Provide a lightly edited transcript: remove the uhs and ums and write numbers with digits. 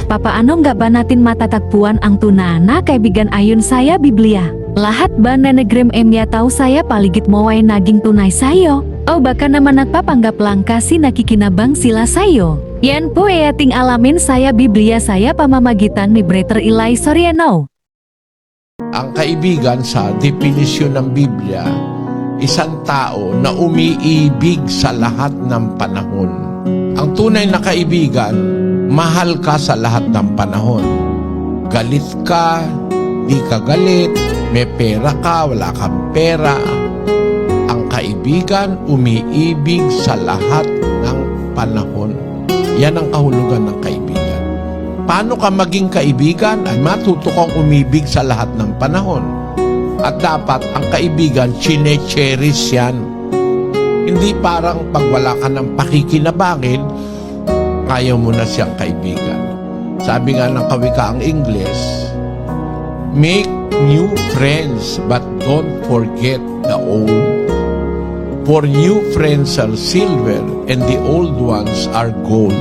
Papaano nga ba natin matatagpuan ang tunay na kaibigan ayon saya Biblia? Lahat ba na nagrem-emya tao saya paligid mo ay naging tunay sayo? O baka naman nagpapanggap lang kasi nakikinabang sila sayo? Yan po ay ating alamin saya Biblia saya pamamagitan ni Brother Eli Soriano. Ang kaibigan sa definisyon ng Biblia, isang tao na umiibig sa lahat ng panahon. Ang tunay na kaibigan, mahal ka sa lahat ng panahon. Galit ka, di ka galit, may pera ka, wala kang pera. Ang kaibigan, umiibig sa lahat ng panahon. Yan ang kahulugan ng kaibigan. Paano ka maging kaibigan? Ay matuto kang umibig sa lahat ng panahon. At dapat ang kaibigan, chine-cherish yan. Hindi parang pag wala ka ng pakikinabangin, ayaw mo na siyang kaibigan. Sabi nga ng kawikaang Ingles, make new friends but don't forget the old. For new friends are silver and the old ones are gold.